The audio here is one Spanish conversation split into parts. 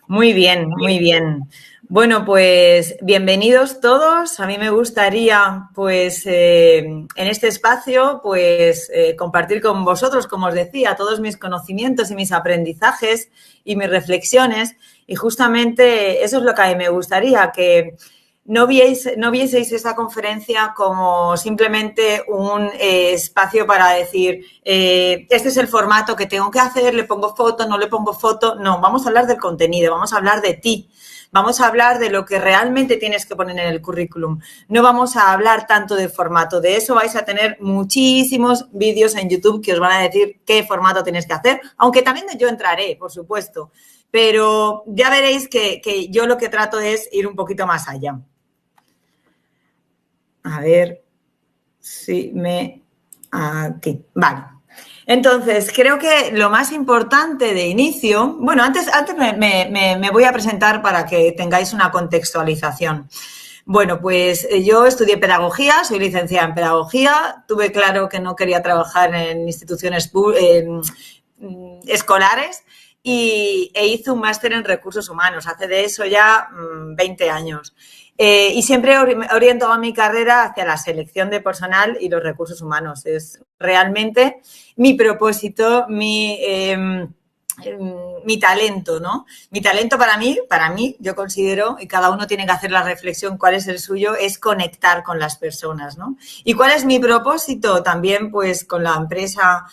Muy bien, muy bien. Bueno, pues bienvenidos todos. A mí me gustaría, pues, en este espacio, pues, compartir con vosotros, como os decía, todos mis conocimientos y mis aprendizajes y mis reflexiones. Y justamente eso es lo que a mí me gustaría, que no vieseis esta conferencia como simplemente un espacio para decir, este es el formato que tengo que hacer, le pongo foto, no le pongo foto. No, vamos a hablar del contenido, vamos a hablar de ti. Vamos a hablar de lo que realmente tienes que poner en el currículum. No vamos a hablar tanto de formato. De eso vais a tener muchísimos vídeos en YouTube que os van a decir qué formato tienes que hacer, aunque también yo entraré, por supuesto. Pero ya veréis que yo lo que trato es ir un poquito más allá. A ver si me... Aquí, vale. Entonces, creo que lo más importante de inicio... Bueno, antes me voy a presentar para que tengáis una contextualización. Bueno, pues yo estudié pedagogía, soy licenciada en pedagogía, tuve claro que no quería trabajar en instituciones escolares e hice un máster en recursos humanos, hace de eso ya 20 años. Y siempre he orientado mi carrera hacia la selección de personal y los recursos humanos. Es realmente mi propósito, mi talento, ¿no? Mi talento para mí, yo considero, y cada uno tiene que hacer la reflexión cuál es el suyo, es conectar con las personas, ¿no? ¿Y cuál es mi propósito? También, pues, con la empresa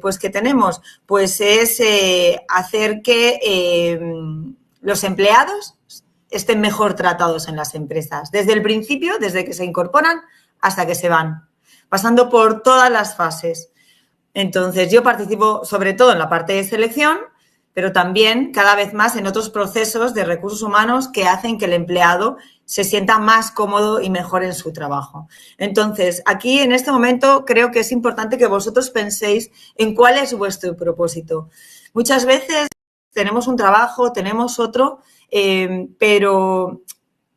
pues que tenemos, pues es hacer que los empleados estén mejor tratados en las empresas, desde el principio, desde que se incorporan hasta que se van, pasando por todas las fases. Entonces, yo participo sobre todo en la parte de selección, pero también cada vez más en otros procesos de recursos humanos que hacen que el empleado se sienta más cómodo y mejor en su trabajo. Entonces, aquí en este momento creo que es importante que vosotros penséis en cuál es vuestro propósito. Muchas veces tenemos un trabajo, tenemos otro, pero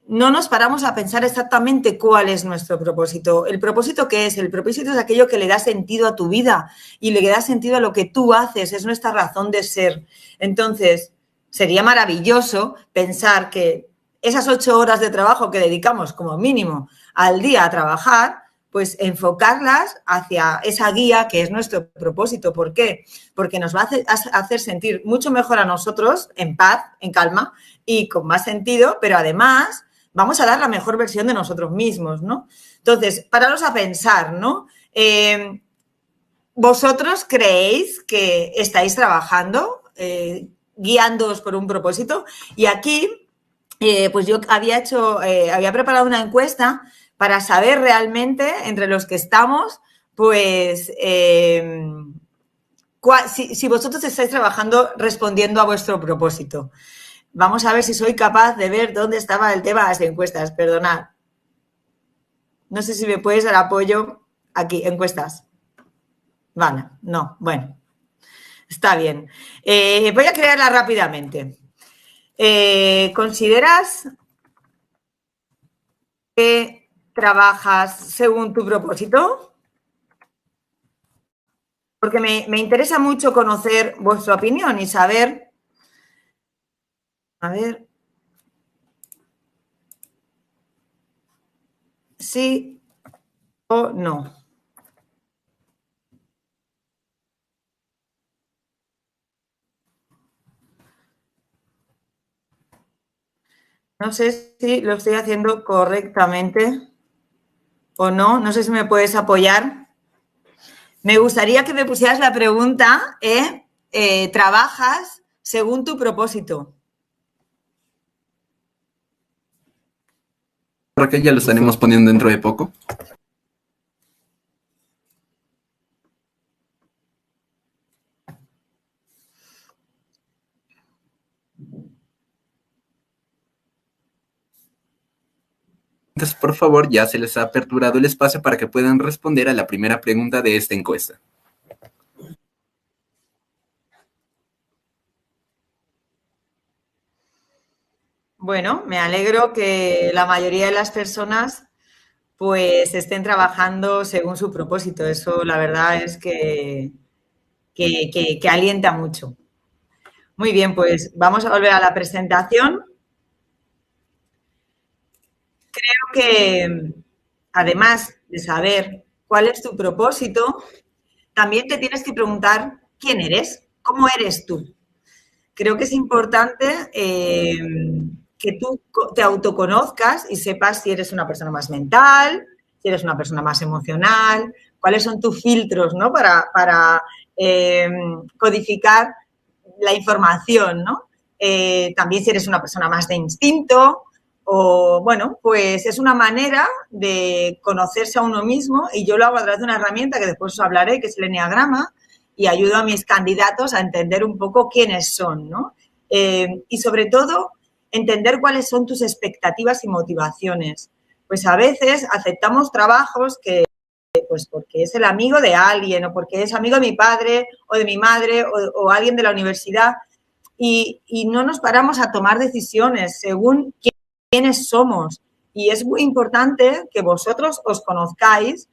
no nos paramos a pensar exactamente cuál es nuestro propósito. ¿El propósito qué es? El propósito es aquello que le da sentido a tu vida y le da sentido a lo que tú haces, es nuestra razón de ser. Entonces, sería maravilloso pensar que esas 8 horas de trabajo que dedicamos como mínimo al día a trabajar, pues enfocarlas hacia esa guía que es nuestro propósito. ¿Por qué? Porque nos va a hacer sentir mucho mejor a nosotros, en paz, en calma y con más sentido, pero además vamos a dar la mejor versión de nosotros mismos, ¿no? Entonces, pararos a pensar, ¿no? ¿Vosotros creéis que estáis trabajando, guiándoos por un propósito? Y aquí, pues yo había preparado una encuesta para saber realmente, entre los que estamos, pues, si vosotros estáis trabajando respondiendo a vuestro propósito. Vamos a ver si soy capaz de ver dónde estaba el tema de las encuestas. Perdonad. No sé si me puedes dar apoyo aquí, encuestas. Vale, no, bueno. Está bien. Voy a crearla rápidamente. ¿Consideras que trabajas según tu propósito? Porque me interesa mucho conocer vuestra opinión y saber... A ver... Sí o no. No sé si lo estoy haciendo correctamente o no. No sé si me puedes apoyar. Me gustaría que me pusieras la pregunta, ¿trabajas según tu propósito? Raquel, ya lo estaremos poniendo dentro de poco. Entonces, por favor, ya se les ha aperturado el espacio para que puedan responder a la primera pregunta de esta encuesta. Bueno, me alegro que la mayoría de las personas pues estén trabajando según su propósito. Eso la verdad es que alienta mucho. Muy bien, pues vamos a volver a la presentación. Creo que además de saber cuál es tu propósito, también te tienes que preguntar quién eres, cómo eres tú. Creo que es importante que tú te autoconozcas y sepas si eres una persona más mental, si eres una persona más emocional, cuáles son tus filtros, ¿no? Para codificar la información, ¿no? También si eres una persona más de instinto o, bueno, pues es una manera de conocerse a uno mismo y yo lo hago a través de una herramienta que después os hablaré, que es el Enneagrama, y ayudo a mis candidatos a entender un poco quiénes son, ¿no? Y sobre todo, entender cuáles son tus expectativas y motivaciones. Pues a veces aceptamos trabajos que, pues porque es el amigo de alguien o porque es amigo de mi padre o de mi madre o alguien de la universidad y no nos paramos a tomar decisiones según quiénes somos. Y es muy importante que vosotros os conozcáis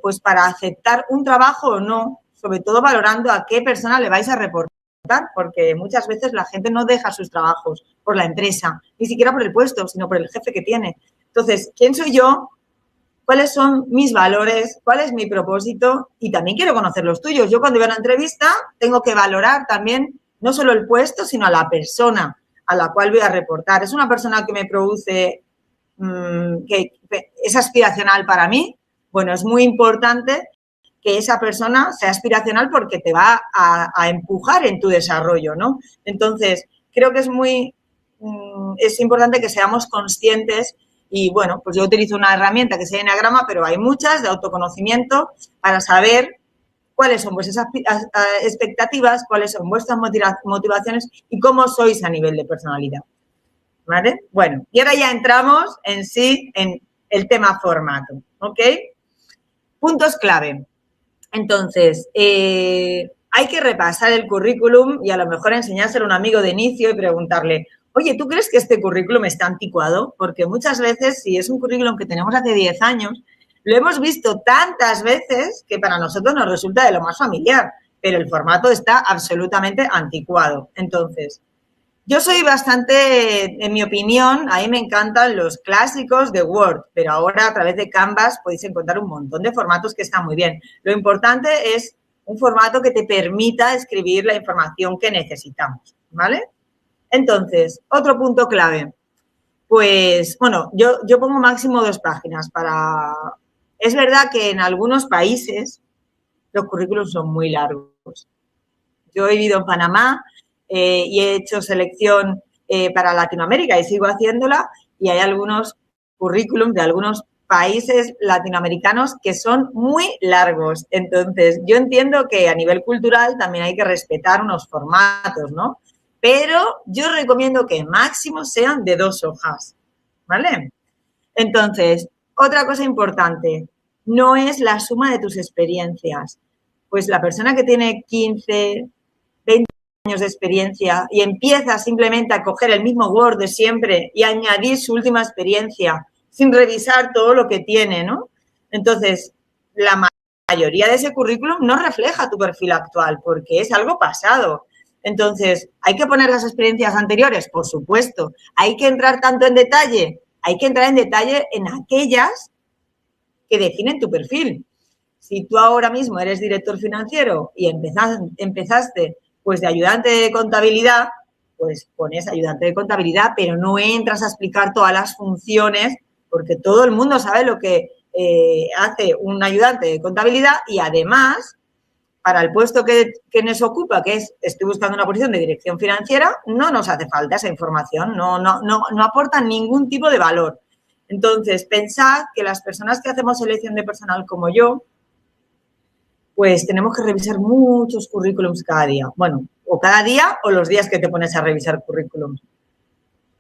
pues para aceptar un trabajo o no, sobre todo valorando a qué persona le vais a reportar, porque muchas veces la gente no deja sus trabajos por la empresa, ni siquiera por el puesto, sino por el jefe que tiene. Entonces, ¿quién soy yo? ¿Cuáles son mis valores? ¿Cuál es mi propósito? Y también quiero conocer los tuyos. Yo cuando voy a una entrevista tengo que valorar también no solo el puesto, sino a la persona a la cual voy a reportar. ¿Es una persona que me produce, que es aspiracional para mí? Bueno, es muy importante que esa persona sea aspiracional porque te va a empujar en tu desarrollo, ¿no? Entonces, creo que es importante que seamos conscientes y, bueno, pues yo utilizo una herramienta que es el Enneagrama, pero hay muchas de autoconocimiento para saber cuáles son vuestras expectativas, cuáles son vuestras motivaciones y cómo sois a nivel de personalidad, ¿vale? Bueno, y ahora ya entramos en sí en el tema formato, ¿ok? Puntos clave. Entonces, hay que repasar el currículum y a lo mejor enseñárselo a un amigo de inicio y preguntarle, oye, ¿tú crees que este currículum está anticuado? Porque muchas veces, si es un currículum que tenemos hace 10 años, lo hemos visto tantas veces que para nosotros nos resulta de lo más familiar, pero el formato está absolutamente anticuado. Entonces, yo soy bastante, en mi opinión, a mí me encantan los clásicos de Word, pero ahora a través de Canvas podéis encontrar un montón de formatos que están muy bien. Lo importante es un formato que te permita escribir la información que necesitamos, ¿vale? Entonces, otro punto clave. Pues, bueno, yo pongo máximo 2 páginas para... Es verdad que en algunos países los currículos son muy largos. Yo he vivido en Panamá y he hecho selección para Latinoamérica y sigo haciéndola y hay algunos currículums de algunos países latinoamericanos que son muy largos. Entonces, yo entiendo que a nivel cultural también hay que respetar unos formatos, ¿no? Pero yo recomiendo que máximo sean de 2 hojas, ¿vale? Entonces, otra cosa importante, no es la suma de tus experiencias. Pues la persona que tiene 15, 20 años de experiencia y empieza simplemente a coger el mismo Word de siempre y añadir su última experiencia sin revisar todo lo que tiene, ¿no? Entonces, la mayoría de ese currículum no refleja tu perfil actual porque es algo pasado. Entonces, ¿hay que poner las experiencias anteriores? Por supuesto. ¿Hay que entrar tanto en detalle? Hay que entrar en detalle en aquellas que definen tu perfil. Si tú ahora mismo eres director financiero y empezaste pues de ayudante de contabilidad, pues pones ayudante de contabilidad, pero no entras a explicar todas las funciones, porque todo el mundo sabe lo que hace un ayudante de contabilidad y además, para el puesto que nos ocupa, que es, estoy buscando una posición de dirección financiera, no nos hace falta esa información, no aporta ningún tipo de valor. Entonces, pensad que las personas que hacemos selección de personal como yo, pues tenemos que revisar muchos currículums cada día. Bueno, o cada día o los días que te pones a revisar currículums.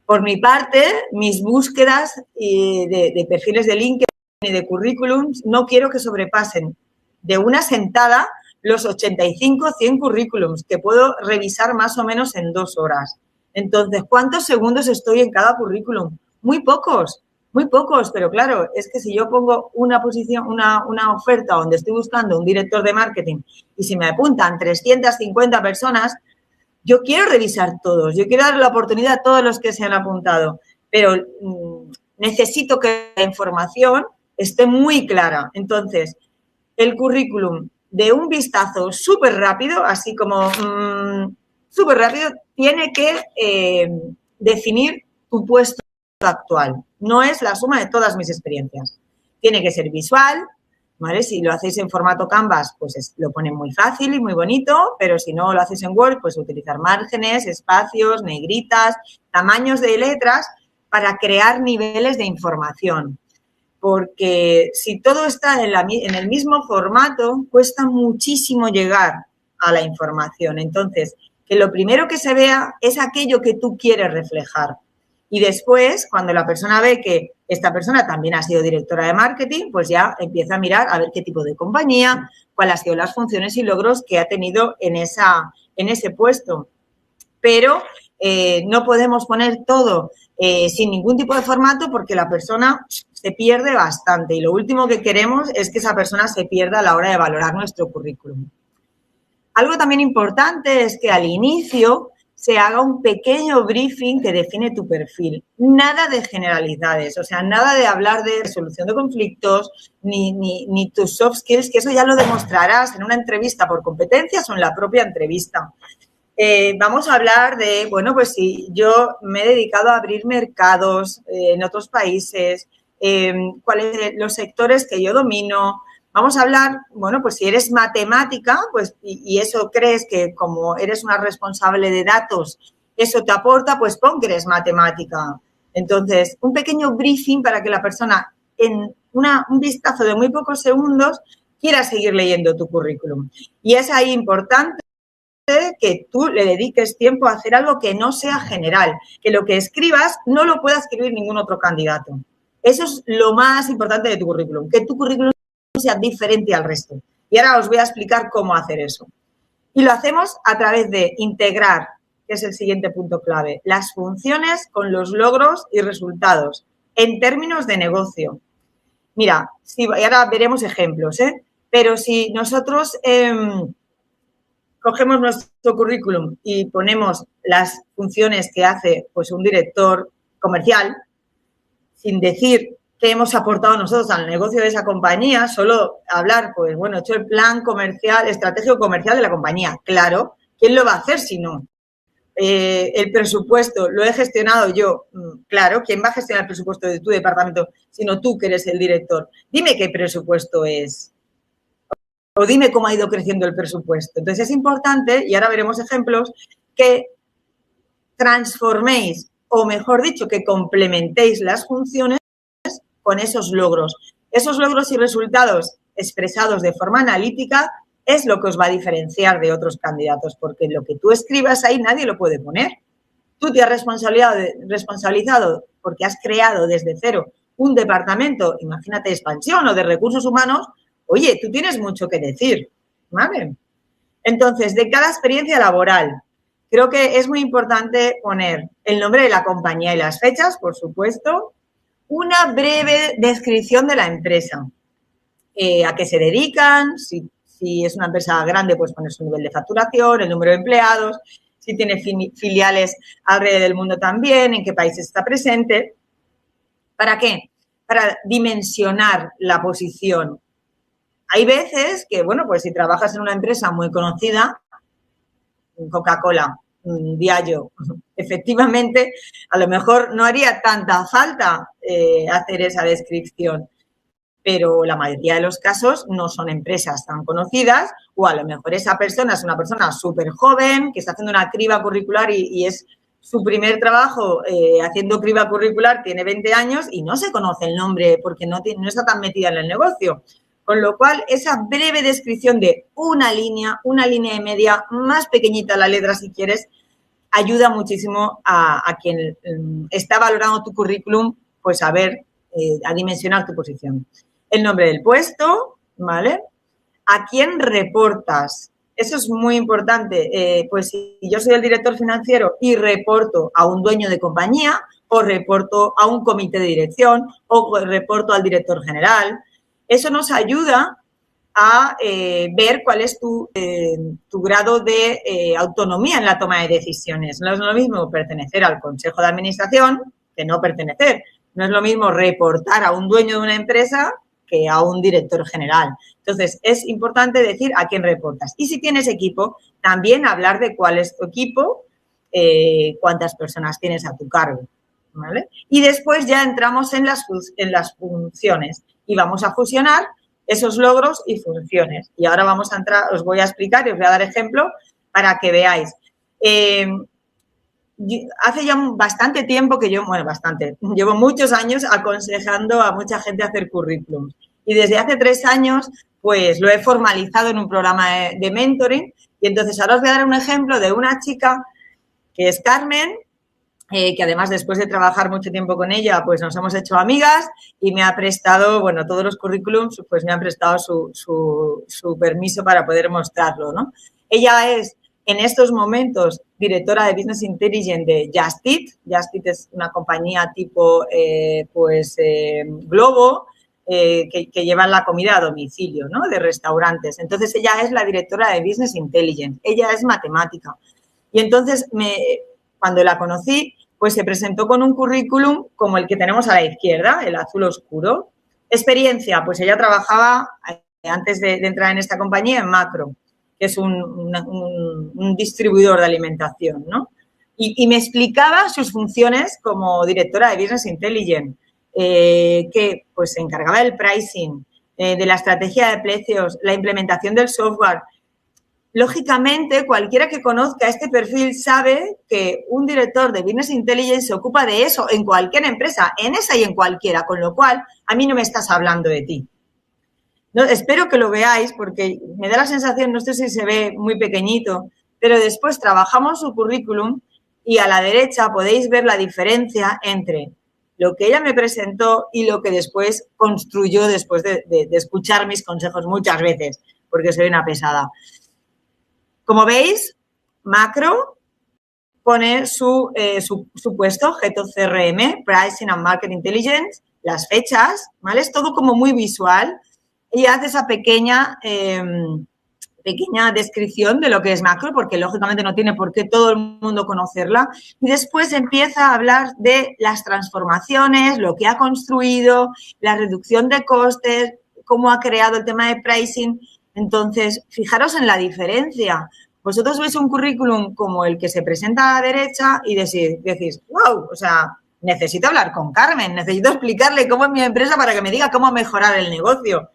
Por mi parte, mis búsquedas de perfiles de LinkedIn y de currículums no quiero que sobrepasen de una sentada los 85, 100 currículums que puedo revisar más o menos en 2 horas. Entonces, ¿cuántos segundos estoy en cada currículum? Muy pocos. Muy pocos, pero claro, es que si yo pongo una posición, una oferta donde estoy buscando un director de marketing y si me apuntan 350 personas, yo quiero revisar todos, yo quiero dar la oportunidad a todos los que se han apuntado, pero necesito que la información esté muy clara. Entonces, el currículum de un vistazo súper rápido, así como súper rápido, tiene que definir tu puesto actual. No es la suma de todas mis experiencias. Tiene que ser visual, ¿vale? Si lo hacéis en formato Canvas, pues lo ponen muy fácil y muy bonito, pero si no lo hacéis en Word, pues utilizar márgenes, espacios, negritas, tamaños de letras para crear niveles de información. Porque si todo está en el mismo formato, cuesta muchísimo llegar a la información. Entonces, que lo primero que se vea es aquello que tú quieres reflejar. Y después, cuando la persona ve que esta persona también ha sido directora de marketing, pues ya empieza a mirar a ver qué tipo de compañía, cuáles han sido las funciones y logros que ha tenido en ese puesto. Pero no podemos poner todo sin ningún tipo de formato porque la persona se pierde bastante y lo último que queremos es que esa persona se pierda a la hora de valorar nuestro currículum. Algo también importante es que al inicio se haga un pequeño briefing que define tu perfil. Nada de generalidades, o sea, nada de hablar de resolución de conflictos ni tus soft skills, que eso ya lo demostrarás en una entrevista por competencias o en la propia entrevista. Vamos a hablar de, bueno, pues si yo me he dedicado a abrir mercados en otros países, cuáles son los sectores que yo domino. Vamos a hablar, bueno, pues si eres matemática, pues y eso crees que como eres una responsable de datos, eso te aporta, pues pon que eres matemática. Entonces, un pequeño briefing para que la persona en un vistazo de muy pocos segundos quiera seguir leyendo tu currículum. Y es ahí importante que tú le dediques tiempo a hacer algo que no sea general, que lo que escribas no lo pueda escribir ningún otro candidato. Eso es lo más importante de tu currículum, que tu currículum sea diferente al resto. Y ahora os voy a explicar cómo hacer eso. Y lo hacemos a través de integrar, que es el siguiente punto clave, las funciones con los logros y resultados en términos de negocio. Mira, y ahora veremos ejemplos, pero si nosotros cogemos nuestro currículum y ponemos las funciones que hace pues un director comercial, sin decir qué hemos aportado nosotros al negocio de esa compañía, solo hablar, pues bueno, he hecho el plan comercial, estratégico comercial de la compañía. Claro, ¿quién lo va a hacer si no? El presupuesto lo he gestionado yo. Claro, ¿quién va a gestionar el presupuesto de tu departamento sino tú que eres el director? Dime qué presupuesto es. O dime cómo ha ido creciendo el presupuesto. Entonces, es importante, y ahora veremos ejemplos, que transforméis, o mejor dicho, que complementéis las funciones con esos logros. Esos logros y resultados expresados de forma analítica es lo que os va a diferenciar de otros candidatos, porque lo que tú escribas ahí nadie lo puede poner. Tú te has responsabilizado porque has creado desde cero un departamento, imagínate, de expansión o de recursos humanos. Oye, tú tienes mucho que decir, ¿vale? Entonces, de cada experiencia laboral, creo que es muy importante poner el nombre de la compañía y las fechas, por supuesto, una breve descripción de la empresa, a qué se dedican, si es una empresa grande, pues poner su nivel de facturación, el número de empleados, si tiene filiales alrededor del mundo también, en qué países está presente. ¿Para qué? Para dimensionar la posición. Hay veces que, bueno, pues si trabajas en una empresa muy conocida, Coca-Cola, Diageo, efectivamente, a lo mejor no haría tanta falta hacer esa descripción, pero la mayoría de los casos no son empresas tan conocidas o a lo mejor esa persona es una persona súper joven que está haciendo una criba curricular y es su primer trabajo haciendo criba curricular, tiene 20 años y no se conoce el nombre porque no está tan metida en el negocio. Con lo cual, esa breve descripción de una línea y media, más pequeñita la letra si quieres, ayuda muchísimo a quien está valorando tu currículum, pues a ver, a dimensionar tu posición. El nombre del puesto, ¿vale? ¿A quién reportas? Eso es muy importante. Pues si yo soy el director financiero y reporto a un dueño de compañía, o reporto a un comité de dirección, o reporto al director general. Eso nos ayuda a ver cuál es tu grado de autonomía en la toma de decisiones. No es lo mismo pertenecer al consejo de administración que no pertenecer. No es lo mismo reportar a un dueño de una empresa que a un director general. Entonces, es importante decir a quién reportas. Y si tienes equipo, también hablar de cuál es tu equipo, cuántas personas tienes a tu cargo, ¿vale? Y después ya entramos en las funciones y vamos a fusionar esos logros y funciones. Y ahora vamos a entrar, os voy a explicar y os voy a dar ejemplo para que veáis. Hace ya bastante tiempo que llevo muchos años aconsejando a mucha gente a hacer currículums. Y desde hace 3 años, pues lo he formalizado en un programa de mentoring. Y entonces ahora os voy a dar un ejemplo de una chica que es Carmen, que además después de trabajar mucho tiempo con ella, pues nos hemos hecho amigas y me ha prestado, bueno, todos los currículums, pues me han prestado su permiso para poder mostrarlo, ¿no? Ella es, en estos momentos, directora de Business Intelligence de Just Eat. Just Eat es una compañía tipo, Globo, que llevan la comida a domicilio, ¿no? De restaurantes. Entonces, ella es la directora de Business Intelligence. Ella es matemática. Y entonces, cuando la conocí, pues se presentó con un currículum como el que tenemos a la izquierda, el azul oscuro. Experiencia, pues ella trabajaba, antes de entrar en esta compañía, en Macro, que es un distribuidor de alimentación, ¿no? Y me explicaba sus funciones como directora de Business Intelligence, que pues se encargaba del pricing, de la estrategia de precios, la implementación del software. Lógicamente, cualquiera que conozca este perfil sabe que un director de Business Intelligence se ocupa de eso en cualquier empresa, en esa y en cualquiera, con lo cual a mí no me estás hablando de ti. No, espero que lo veáis porque me da la sensación, no sé si se ve muy pequeñito, pero después trabajamos su currículum y a la derecha podéis ver la diferencia entre lo que ella me presentó y lo que después construyó después de escuchar mis consejos muchas veces, porque soy una pesada. Como veis, Macro pone su puesto, Head of CRM, Pricing and Market Intelligence, las fechas, ¿vale? Es todo como muy visual y hace esa pequeña descripción de lo que es Macro, porque lógicamente no tiene por qué todo el mundo conocerla. Y después empieza a hablar de las transformaciones, lo que ha construido, la reducción de costes, cómo ha creado el tema de pricing. Entonces, fijaros en la diferencia. Vosotros veis un currículum como el que se presenta a la derecha y decís, wow, o sea, necesito hablar con Carmen, necesito explicarle cómo es mi empresa para que me diga cómo mejorar el negocio.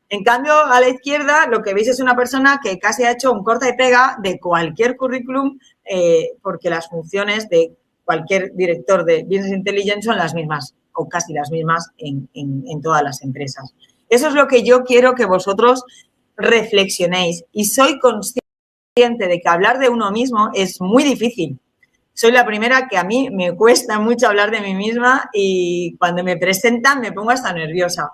En cambio, a la izquierda, lo que veis es una persona que casi ha hecho un corta y pega de cualquier currículum, porque las funciones de cualquier director de Business Intelligence son las mismas, o casi las mismas, en todas las empresas. Eso es lo que yo quiero que vosotros reflexionéis. Y soy consciente de que hablar de uno mismo es muy difícil. Soy la primera que a mí me cuesta mucho hablar de mí misma y cuando me presentan me pongo hasta nerviosa.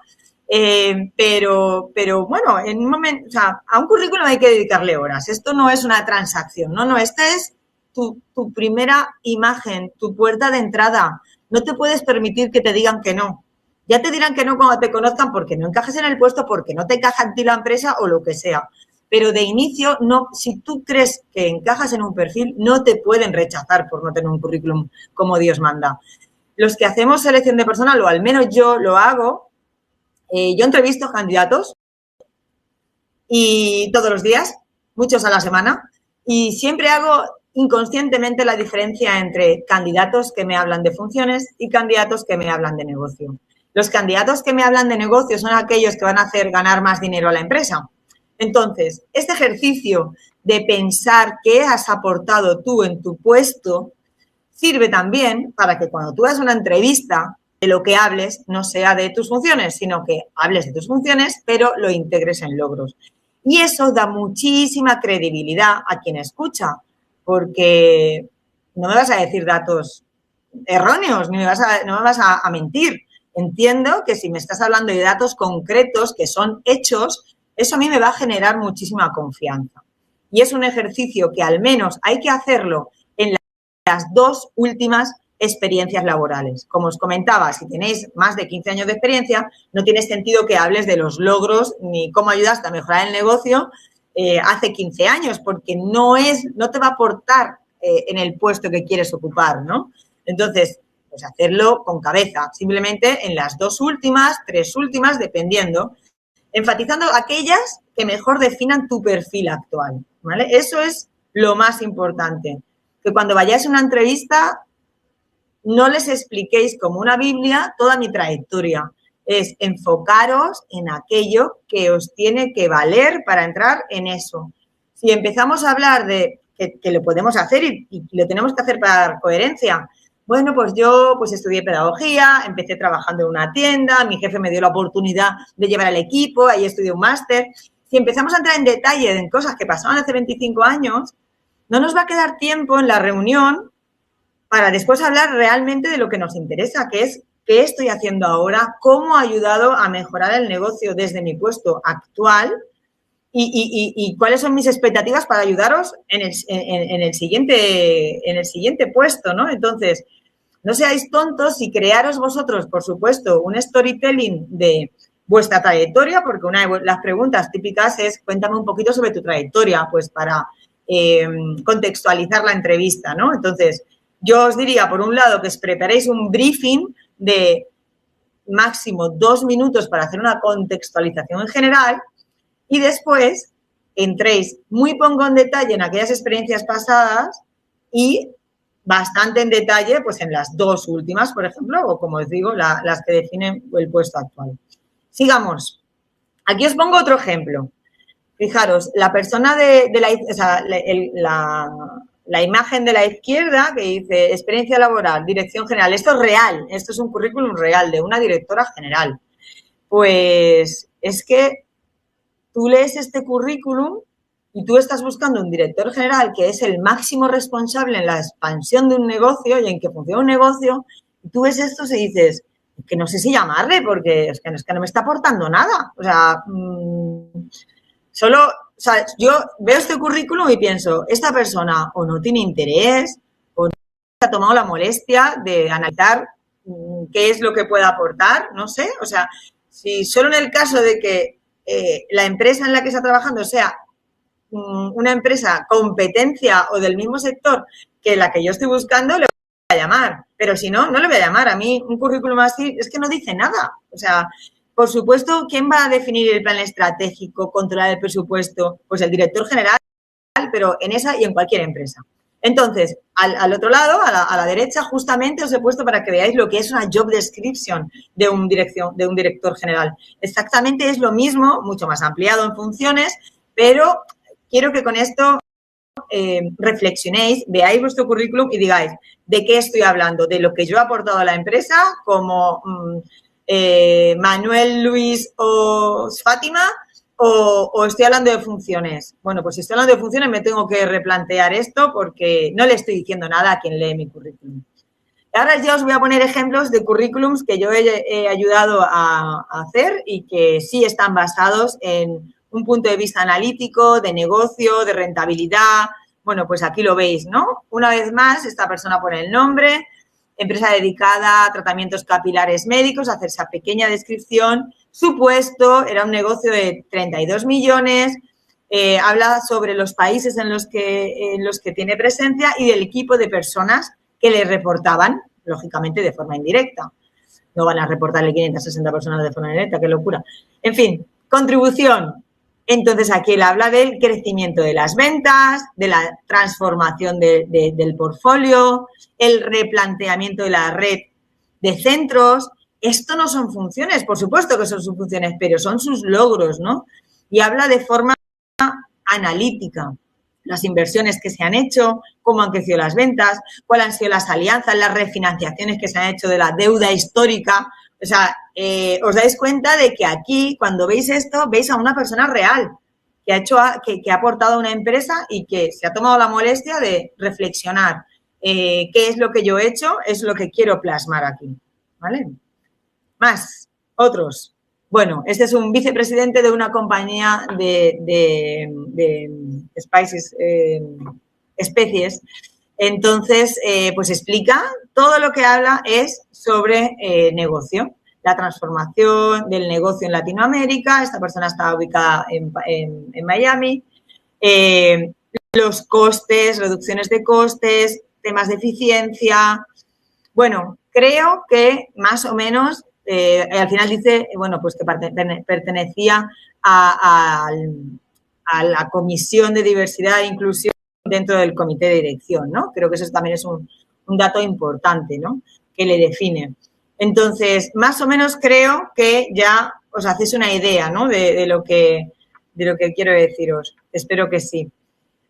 Pero bueno, en un momento, o sea, a un currículum hay que dedicarle horas. Esto no es una transacción, no, esta es tu primera imagen, tu puerta de entrada. No te puedes permitir que te digan que no. Ya te dirán que no cuando te conozcan porque no encajes en el puesto, porque no te encaja en ti la empresa o lo que sea. Pero de inicio, no, si tú crees que encajas en un perfil, no te pueden rechazar por no tener un currículum como Dios manda. Los que hacemos selección de personal, o al menos yo lo hago, yo entrevisto candidatos y todos los días, muchos a la semana, y siempre hago inconscientemente la diferencia entre candidatos que me hablan de funciones y candidatos que me hablan de negocio. Los candidatos que me hablan de negocio son aquellos que van a hacer ganar más dinero a la empresa. Entonces, este ejercicio de pensar qué has aportado tú en tu puesto sirve también para que cuando tú hagas una entrevista, de lo que hables no sea de tus funciones, sino que hables de tus funciones, pero lo integres en logros. Y eso da muchísima credibilidad a quien escucha, porque no me vas a decir datos erróneos, ni no me vas a mentir. Entiendo que si me estás hablando de datos concretos, que son hechos, eso a mí me va a generar muchísima confianza. Y es un ejercicio que al menos hay que hacerlo en las 2 últimas experiencias laborales. Como os comentaba, si tenéis más de 15 años de experiencia, no tiene sentido que hables de los logros ni cómo ayudaste a mejorar el negocio hace 15 años, porque no te va a aportar en el puesto que quieres ocupar, ¿no? Entonces, pues hacerlo con cabeza, simplemente en las 2 últimas, 3 últimas, dependiendo, enfatizando aquellas que mejor definan tu perfil actual, ¿vale? Eso es lo más importante, que cuando vayáis a una entrevista no les expliquéis como una Biblia toda mi trayectoria. Es enfocaros en aquello que os tiene que valer para entrar en eso. Si empezamos a hablar de que lo podemos hacer y lo tenemos que hacer para dar coherencia. Bueno, pues yo estudié pedagogía, empecé trabajando en una tienda, mi jefe me dio la oportunidad de llevar al equipo, ahí estudié un máster. Si empezamos a entrar en detalle en cosas que pasaban hace 25 años, no nos va a quedar tiempo en la reunión para después hablar realmente de lo que nos interesa, que es qué estoy haciendo ahora, cómo ha ayudado a mejorar el negocio desde mi puesto actual y cuáles son mis expectativas para ayudaros en el siguiente puesto, ¿no? Entonces, no seáis tontos y crearos vosotros, por supuesto, un storytelling de vuestra trayectoria, porque una de las preguntas típicas es cuéntame un poquito sobre tu trayectoria, pues para contextualizar la entrevista, ¿no? Entonces, yo os diría, por un lado, que os preparéis un briefing de máximo 2 minutos para hacer una contextualización en general y después entréis muy poco en detalle en aquellas experiencias pasadas y bastante en detalle pues en las 2 últimas, por ejemplo, o como os digo, las que definen el puesto actual. Sigamos. Aquí os pongo otro ejemplo. Fijaros, la persona la imagen de la izquierda que dice experiencia laboral, dirección general. Esto es real, esto es un currículum real de una directora general. Pues es que tú lees este currículum y tú estás buscando un director general que es el máximo responsable en la expansión de un negocio y en que funciona un negocio, y tú ves esto y dices, que no sé si llamarle porque es que no me está aportando nada. O sea, o sea, yo veo este currículum y pienso, esta persona o no tiene interés o no se ha tomado la molestia de analizar qué es lo que puede aportar, no sé. O sea, si solo en el caso de que la empresa en la que está trabajando sea una empresa competencia o del mismo sector que la que yo estoy buscando, le voy a llamar. Pero si no, no le voy a llamar. A mí un currículum así es que no dice nada. O sea, por supuesto, ¿quién va a definir el plan estratégico, controlar el presupuesto? Pues el director general, pero en esa y en cualquier empresa. Entonces, al otro lado, a la derecha, justamente os he puesto para que veáis lo que es una job description de un director general. Exactamente es lo mismo, mucho más ampliado en funciones, pero quiero que con esto reflexionéis, veáis vuestro currículum y digáis de qué estoy hablando, de lo que yo he aportado a la empresa como Manuel, Luis o Fátima, o estoy hablando de funciones. Bueno, pues si estoy hablando de funciones me tengo que replantear esto porque no le estoy diciendo nada a quien lee mi currículum. Ahora ya os voy a poner ejemplos de currículums que yo he ayudado a hacer y que sí están basados en un punto de vista analítico, de negocio, de rentabilidad. Bueno, pues aquí lo veis, ¿no? Una vez más, esta persona pone el nombre, empresa dedicada a tratamientos capilares médicos, hacer esa pequeña descripción. Su puesto era un negocio de 32 millones, habla sobre los países en los que tiene presencia y del equipo de personas que le reportaban, lógicamente, de forma indirecta. No van a reportarle 560 personas de forma indirecta, qué locura. En fin, contribución. Entonces, aquí él habla del crecimiento de las ventas, de la transformación del portfolio, el replanteamiento de la red de centros. Esto no son funciones, por supuesto que son sus funciones, pero son sus logros, ¿no? Y habla de forma analítica. Las inversiones que se han hecho, cómo han crecido las ventas, cuáles han sido las alianzas, las refinanciaciones que se han hecho de la deuda histórica. O sea, os dais cuenta de que aquí, cuando veis esto, veis a una persona real que ha aportado a una empresa y que se ha tomado la molestia de reflexionar qué es lo que yo he hecho, es lo que quiero plasmar aquí, ¿vale? Más, otros. Bueno, este es un vicepresidente de una compañía de spices, especies. Entonces, pues explica, todo lo que habla es sobre negocio, la transformación del negocio en Latinoamérica. Esta persona está ubicada en Miami. Los costes, reducciones de costes, temas de eficiencia. Bueno, creo que más o menos, al final dice, bueno, pues que pertenecía a la Comisión de Diversidad e Inclusión dentro del comité de dirección, ¿no? Creo que eso también es un dato importante, ¿no? Que le define. Entonces, más o menos creo que ya os hacéis una idea, ¿no? De lo que quiero deciros. Espero que sí.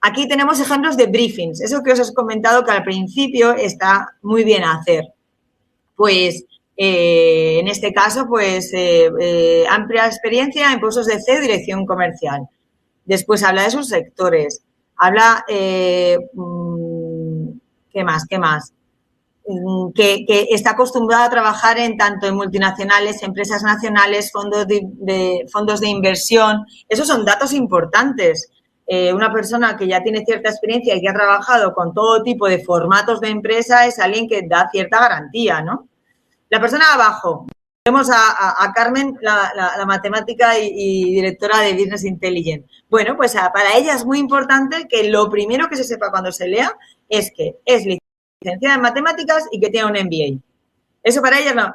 Aquí tenemos ejemplos de briefings. Eso que os he comentado que al principio está muy bien hacer. Pues, en este caso, pues, amplia experiencia en puestos de CEO, dirección comercial. Después habla de sus sectores. Habla, ¿qué más? Que está acostumbrada a trabajar tanto en multinacionales, empresas nacionales, fondos de inversión. Esos son datos importantes. Una persona que ya tiene cierta experiencia y que ha trabajado con todo tipo de formatos de empresa es alguien que da cierta garantía, ¿no? La persona de abajo. Vemos a Carmen, la matemática y directora de Business Intelligence. Bueno, pues para ella es muy importante que lo primero que se sepa cuando se lea es que es licenciada en matemáticas y que tiene un MBA. Eso para ella no.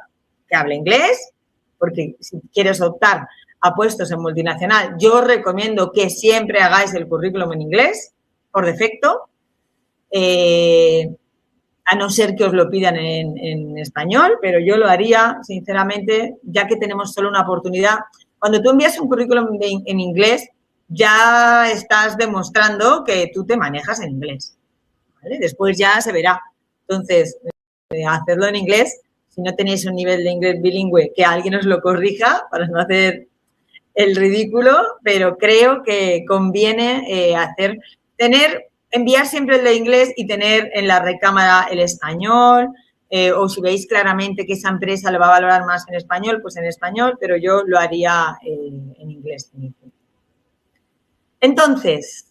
Que hable inglés, porque si quieres optar a puestos en multinacional, yo recomiendo que siempre hagáis el currículum en inglés, por defecto. A no ser que os lo pidan en español, pero yo lo haría, sinceramente, ya que tenemos solo una oportunidad. Cuando tú envías un currículum en inglés, ya estás demostrando que tú te manejas en inglés, ¿vale? Después ya se verá. Entonces, hacerlo en inglés, si no tenéis un nivel de inglés bilingüe, que alguien os lo corrija para no hacer el ridículo, pero creo que conviene enviar siempre el de inglés y tener en la recámara el español, o si veis claramente que esa empresa lo va a valorar más en español, pues en español, pero yo lo haría en inglés. Entonces,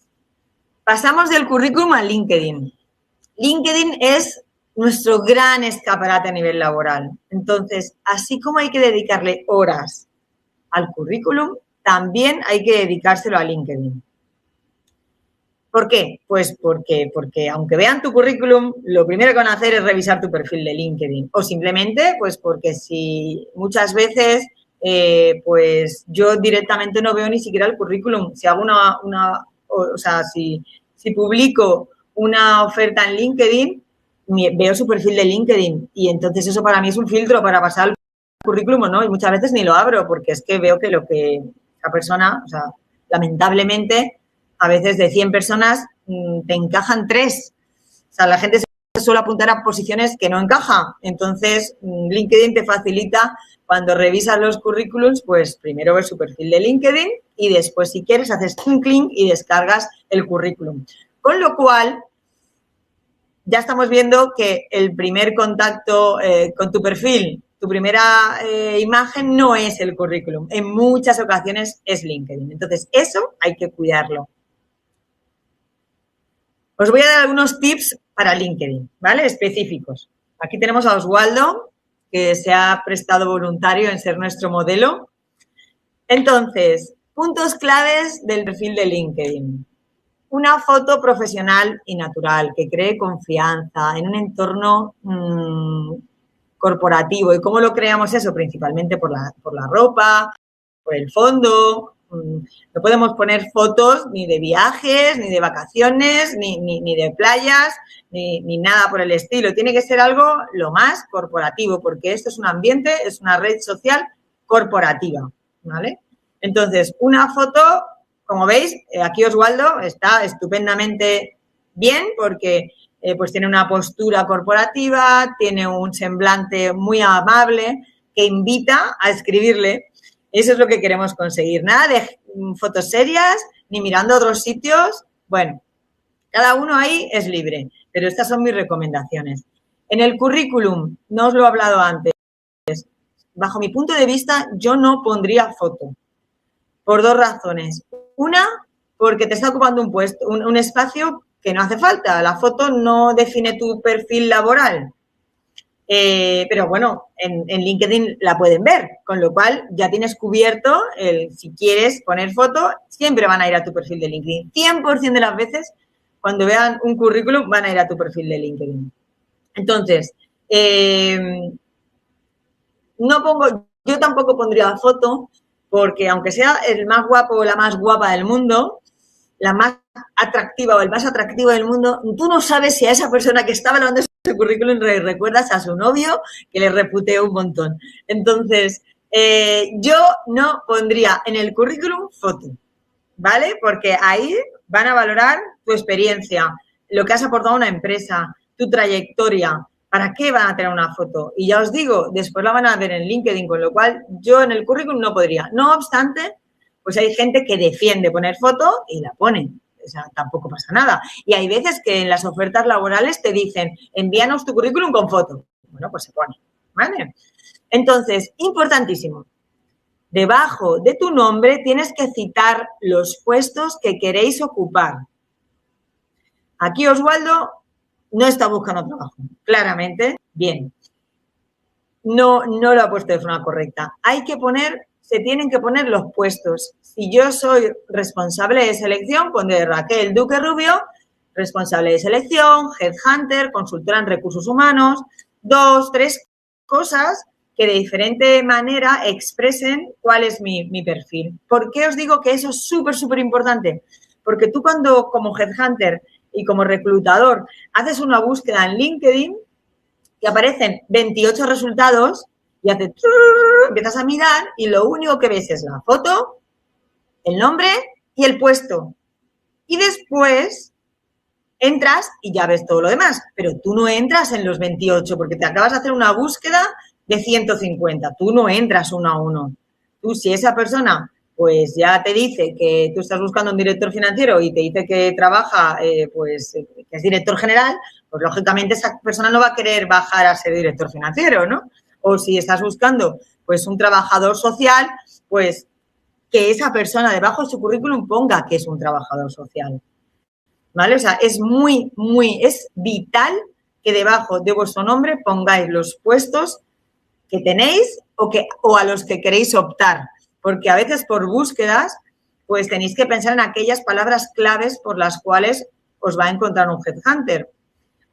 pasamos del currículum a LinkedIn. LinkedIn es nuestro gran escaparate a nivel laboral. Entonces, así como hay que dedicarle horas al currículum, también hay que dedicárselo a LinkedIn. ¿Por qué? Pues porque aunque vean tu currículum, lo primero que van a hacer es revisar tu perfil de LinkedIn. O simplemente, pues porque si muchas veces, pues yo directamente no veo ni siquiera el currículum. Si hago si publico una oferta en LinkedIn, veo su perfil de LinkedIn. Y entonces eso para mí es un filtro para pasar al currículum, ¿no? Y muchas veces ni lo abro porque es que veo que lo que esa persona, o sea, lamentablemente, a veces de 100 personas te encajan 3. O sea, la gente se suele apuntar a posiciones que no encaja. Entonces, LinkedIn te facilita cuando revisas los currículums, pues primero ver su perfil de LinkedIn y después, si quieres, haces un clic y descargas el currículum. Con lo cual, ya estamos viendo que el primer contacto con tu perfil, tu primera imagen no es el currículum. En muchas ocasiones es LinkedIn. Entonces, eso hay que cuidarlo. Os voy a dar algunos tips para LinkedIn, ¿vale? Específicos. Aquí tenemos a Oswaldo, que se ha prestado voluntario en ser nuestro modelo. Entonces, puntos claves del perfil de LinkedIn. Una foto profesional y natural, que cree confianza en un entorno corporativo. ¿Y cómo lo creamos eso? Principalmente por la ropa, por el fondo. No podemos poner fotos ni de viajes, ni de vacaciones, ni de playas, ni nada por el estilo. Tiene que ser algo lo más corporativo, porque esto es un ambiente, es una red social corporativa, ¿vale? Entonces, una foto, como veis, aquí Oswaldo está estupendamente bien porque pues tiene una postura corporativa, tiene un semblante muy amable que invita a escribirle. Eso es lo que queremos conseguir. Nada de fotos serias, ni mirando otros sitios. Bueno, cada uno ahí es libre, pero estas son mis recomendaciones. En el currículum, no os lo he hablado antes, bajo mi punto de vista, yo no pondría foto, por 2 razones. Una, porque te está ocupando un espacio que no hace falta, la foto no define tu perfil laboral. Pero bueno, en LinkedIn la pueden ver, con lo cual ya tienes cubierto si quieres poner foto, siempre van a ir a tu perfil de LinkedIn. 100% de las veces, cuando vean un currículum, van a ir a tu perfil de LinkedIn. Entonces, yo tampoco pondría foto, porque aunque sea el más guapo o la más guapa del mundo, la más atractiva o el más atractivo del mundo, tú no sabes si a esa persona que está evaluando ese currículum recuerdas a su novio, que le reputeó un montón. Entonces, yo no pondría en el currículum foto, ¿vale? Porque ahí van a valorar tu experiencia, lo que has aportado a una empresa, tu trayectoria. ¿Para qué van a tener una foto? Y ya os digo, después la van a ver en LinkedIn, con lo cual yo en el currículum no podría. No obstante, pues hay gente que defiende poner foto y la pone. O sea, tampoco pasa nada. Y hay veces que en las ofertas laborales te dicen, envíanos tu currículum con foto. Bueno, pues se pone, ¿vale? Entonces, importantísimo. Debajo de tu nombre tienes que citar los puestos que queréis ocupar. Aquí Oswaldo no está buscando trabajo, claramente, bien. No lo ha puesto de forma correcta. Se tienen que poner los puestos. Si yo soy responsable de selección, pondré Raquel Duque Rubio, responsable de selección, headhunter, consultora en recursos humanos, 2, 3 cosas que de diferente manera expresen cuál es mi perfil. ¿Por qué os digo que eso es súper, súper importante? Porque tú cuando como headhunter y como reclutador haces una búsqueda en LinkedIn y aparecen 28 resultados y empiezas a mirar y lo único que ves es la foto, el nombre y el puesto. Y después entras y ya ves todo lo demás, pero tú no entras en los 28 porque te acabas de hacer una búsqueda de 150. Tú no entras uno a uno. Tú, si esa persona pues ya te dice que tú estás buscando un director financiero y te dice que trabaja, que es director general, pues lógicamente esa persona no va a querer bajar a ser director financiero, ¿no? O si estás buscando pues un trabajador social, pues que esa persona debajo de su currículum ponga que es un trabajador social, ¿vale? O sea, es es vital que debajo de vuestro nombre pongáis los puestos que tenéis o a los que queréis optar, porque a veces por búsquedas pues tenéis que pensar en aquellas palabras claves por las cuales os va a encontrar un headhunter.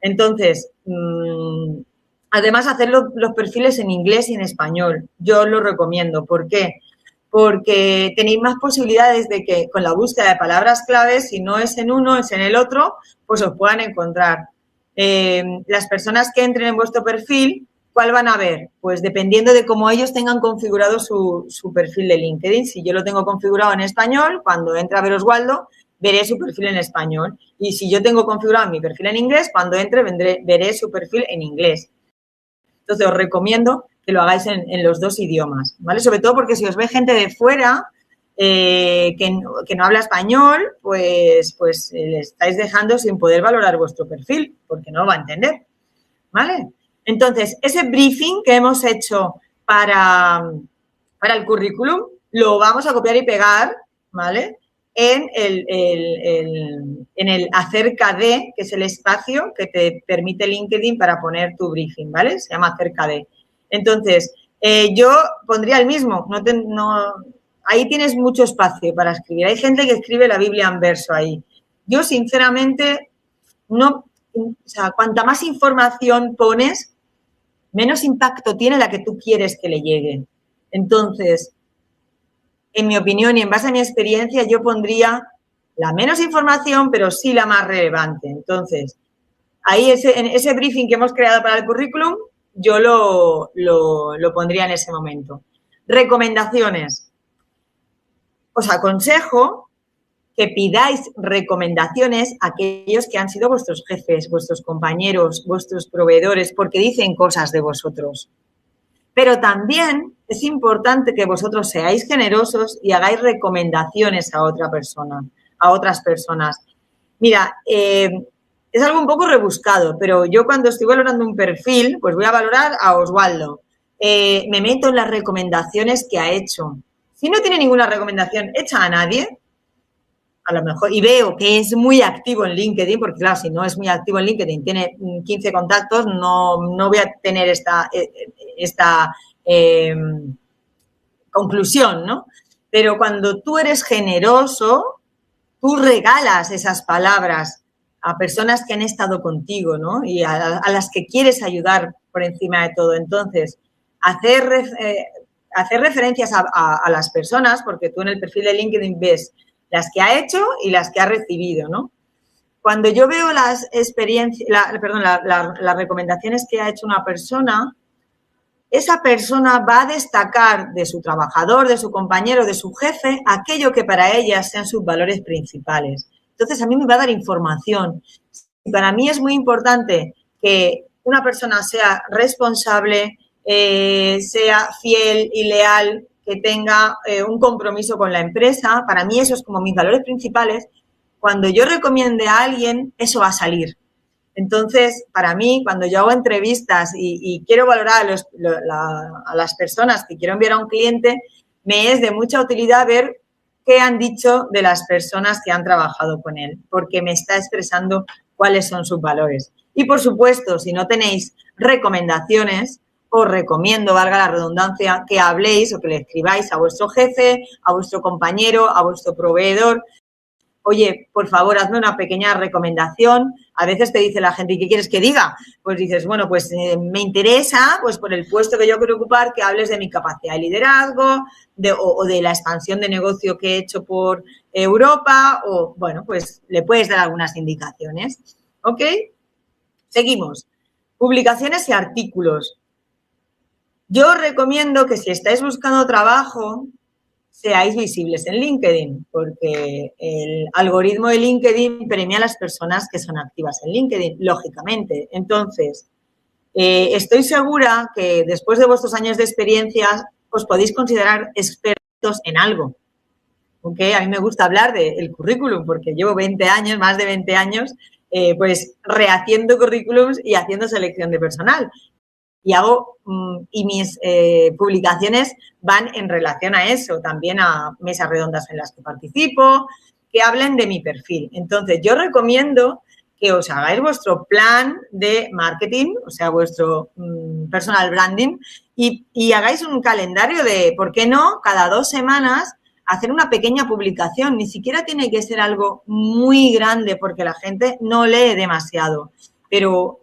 Entonces, además hacer los perfiles en inglés y en español, yo os lo recomiendo. ¿Por qué? Porque tenéis más posibilidades de que con la búsqueda de palabras claves, si no es en uno, es en el otro, pues os puedan encontrar. Las personas que entren en vuestro perfil, ¿cuál van a ver? Pues dependiendo de cómo ellos tengan configurado su perfil de LinkedIn. Si yo lo tengo configurado en español, cuando entre a ver Oswaldo, veré su perfil en español. Y si yo tengo configurado mi perfil en inglés, cuando entre veré su perfil en inglés. Entonces, os recomiendo que lo hagáis en los dos idiomas, ¿vale? Sobre todo porque si os ve gente de fuera que no habla español, pues le estáis dejando sin poder valorar vuestro perfil, porque no lo va a entender, ¿vale? Entonces, ese briefing que hemos hecho para el currículum lo vamos a copiar y pegar, ¿vale? En el acerca de, que es el espacio que te permite LinkedIn para poner tu briefing, ¿vale? Se llama acerca de. Entonces, yo pondría el mismo. Ahí tienes mucho espacio para escribir. Hay gente que escribe la Biblia en verso ahí. Yo, sinceramente, no. O sea, cuanta más información pones, menos impacto tiene la que tú quieres que le llegue. Entonces, en mi opinión y en base a mi experiencia, yo pondría la menos información, pero sí la más relevante. Entonces, ahí en ese briefing que hemos creado para el currículum, yo lo pondría en ese momento. Recomendaciones. Os aconsejo que pidáis recomendaciones a aquellos que han sido vuestros jefes, vuestros compañeros, vuestros proveedores, porque dicen cosas de vosotros. Pero también es importante que vosotros seáis generosos y hagáis recomendaciones a otra persona, a otras personas. Mira, es algo un poco rebuscado, pero yo cuando estoy valorando un perfil, pues voy a valorar a Oswaldo. Me meto en las recomendaciones que ha hecho. Si no tiene ninguna recomendación hecha a nadie, a lo mejor, y veo que es muy activo en LinkedIn, porque claro, si no es muy activo en LinkedIn, tiene 15 contactos, no voy a tener esta conclusión, ¿no? Pero cuando tú eres generoso, tú regalas esas palabras a personas que han estado contigo, ¿no? Y a las que quieres ayudar por encima de todo. Entonces, hacer referencias a las personas, porque tú en el perfil de LinkedIn ves las que ha hecho y las que ha recibido, ¿no? Cuando yo veo las experiencias, las recomendaciones que ha hecho una persona, esa persona va a destacar de su trabajador, de su compañero, de su jefe, aquello que para ella sean sus valores principales. Entonces, a mí me va a dar información. Y para mí es muy importante que una persona sea responsable, sea fiel y leal, que tenga un compromiso con la empresa. Para mí eso es como mis valores principales. Cuando yo recomiende a alguien, eso va a salir. Entonces, para mí, cuando yo hago entrevistas y quiero valorar a las personas que quiero enviar a un cliente, me es de mucha utilidad ver qué han dicho de las personas que han trabajado con él, porque me está expresando cuáles son sus valores. Y, por supuesto, si no tenéis recomendaciones, os recomiendo, valga la redundancia, que habléis o que le escribáis a vuestro jefe, a vuestro compañero, a vuestro proveedor. Oye, por favor, hazme una pequeña recomendación. A veces te dice la gente, ¿y qué quieres que diga? Pues dices, bueno, pues me interesa, pues por el puesto que yo quiero ocupar, que hables de mi capacidad de liderazgo o de la expansión de negocio que he hecho por Europa, o bueno, pues le puedes dar algunas indicaciones. ¿Ok? Seguimos. Publicaciones y artículos. Yo os recomiendo que si estáis buscando trabajo, seáis visibles en LinkedIn, porque el algoritmo de LinkedIn premia a las personas que son activas en LinkedIn, lógicamente. Entonces, estoy segura que después de vuestros años de experiencia os podéis considerar expertos en algo. ¿Okay? A mí me gusta hablar del currículum porque llevo 20 años, más de 20 años, pues rehaciendo currículums y haciendo selección de personal. Y mis publicaciones van en relación a eso, también a mesas redondas en las que participo, que hablen de mi perfil. Entonces, yo recomiendo que os hagáis vuestro plan de marketing, o sea, vuestro personal branding, y hagáis un calendario de, ¿por qué no?, cada 2 semanas hacer una pequeña publicación. Ni siquiera tiene que ser algo muy grande porque la gente no lee demasiado, pero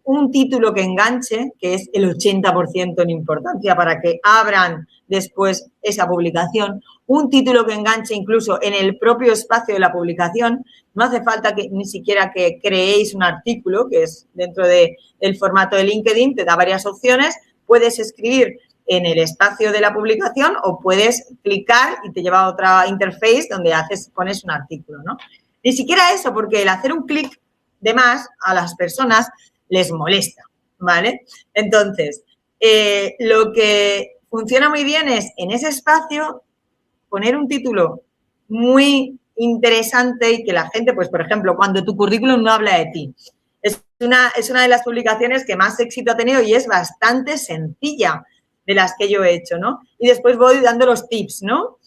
un título que enganche, que es el 80% en importancia para que abran después esa publicación, un título que enganche incluso en el propio espacio de la publicación. No hace falta que ni siquiera que creéis un artículo, que es dentro del formato de LinkedIn, te da varias opciones, puedes escribir en el espacio de la publicación o puedes clicar y te lleva a otra interface donde pones un artículo, ¿no? Ni siquiera eso, porque el hacer un clic de más a las personas les molesta, ¿vale? Entonces, lo que funciona muy bien es en ese espacio poner un título muy interesante y que la gente, pues, por ejemplo, cuando tu currículum no habla de ti. Es una de las publicaciones que más éxito ha tenido y es bastante sencilla de las que yo he hecho, ¿no? Y después voy dando los tips, ¿no?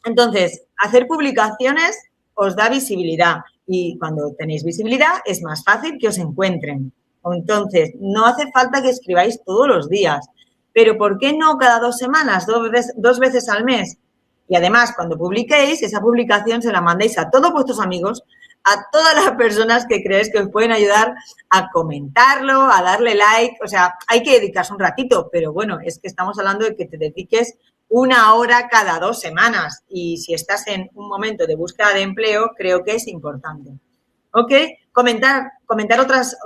Entonces, hacer publicaciones os da visibilidad y cuando tenéis visibilidad es más fácil que os encuentren. Entonces, no hace falta que escribáis todos los días, pero ¿por qué no cada 2 semanas, 2 veces al mes? Y además, cuando publiquéis, esa publicación se la mandéis a todos vuestros amigos, a todas las personas que creéis que os pueden ayudar a comentarlo, a darle like. O sea, hay que dedicarse un ratito, pero bueno, es que estamos hablando de que te dediques 1 hora cada 2 semanas y si estás en un momento de búsqueda de empleo, creo que es importante. ¿Ok? Comentar otras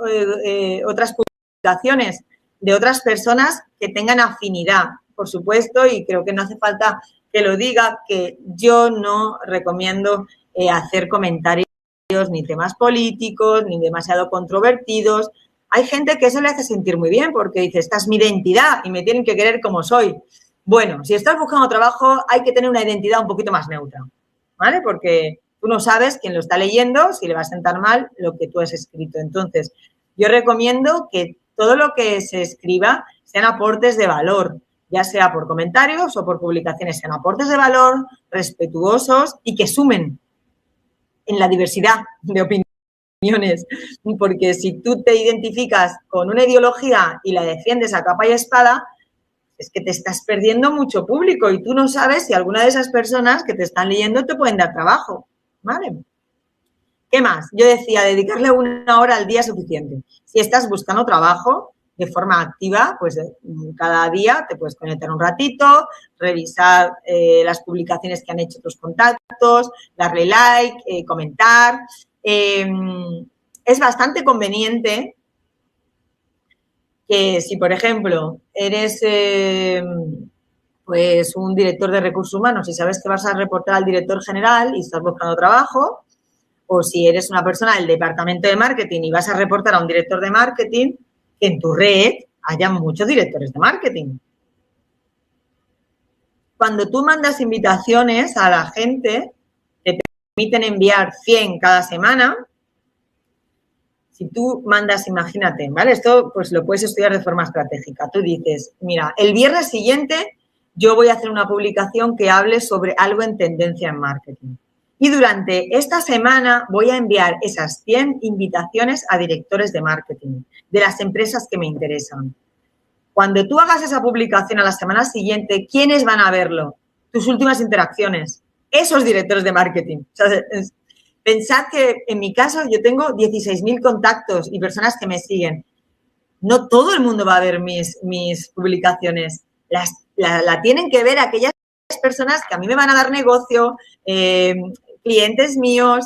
publicaciones de otras personas que tengan afinidad, por supuesto, y creo que no hace falta que lo diga, que yo no recomiendo hacer comentarios ni temas políticos, ni demasiado controvertidos. Hay gente que eso le hace sentir muy bien porque dice, esta es mi identidad y me tienen que querer como soy. Bueno, si estás buscando trabajo hay que tener una identidad un poquito más neutra, ¿vale? Porque tú no sabes quién lo está leyendo, si le va a sentar mal lo que tú has escrito. Entonces, yo recomiendo que todo lo que se escriba sean aportes de valor, ya sea por comentarios o por publicaciones, sean aportes de valor, respetuosos y que sumen en la diversidad de opiniones, porque si tú te identificas con una ideología y la defiendes a capa y espada, es que te estás perdiendo mucho público y tú no sabes si alguna de esas personas que te están leyendo te pueden dar trabajo, ¿vale? ¿Qué más? Yo decía, dedicarle 1 hora al día es suficiente. Si estás buscando trabajo de forma activa, pues cada día te puedes conectar un ratito, revisar las publicaciones que han hecho tus contactos, darle like, comentar. Es bastante conveniente que si, por ejemplo, eres pues un director de recursos humanos y sabes que vas a reportar al director general y estás buscando trabajo, o si eres una persona del departamento de marketing y vas a reportar a un director de marketing, que en tu red haya muchos directores de marketing. Cuando tú mandas invitaciones a la gente, te permiten enviar 100 cada semana. Si tú mandas, imagínate, ¿vale? Esto pues lo puedes estudiar de forma estratégica. Tú dices, mira, el viernes siguiente yo voy a hacer una publicación que hable sobre algo en tendencia en marketing. Y durante esta semana voy a enviar esas 100 invitaciones a directores de marketing de las empresas que me interesan. Cuando tú hagas esa publicación a la semana siguiente, ¿quiénes van a verlo? Tus últimas interacciones. Esos directores de marketing. O sea, pensad que en mi caso yo tengo 16.000 contactos y personas que me siguen. No todo el mundo va a ver mis publicaciones. La tienen que ver aquellas personas que a mí me van a dar negocio, clientes míos,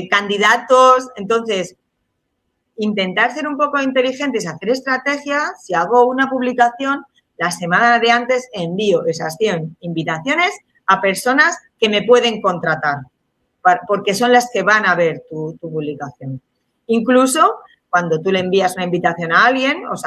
candidatos. Entonces, intentar ser un poco inteligentes, hacer estrategias. Si hago una publicación, la semana de antes envío esas 100 invitaciones a personas que me pueden contratar, porque son las que van a ver tu publicación. Incluso cuando tú le envías una invitación a alguien, os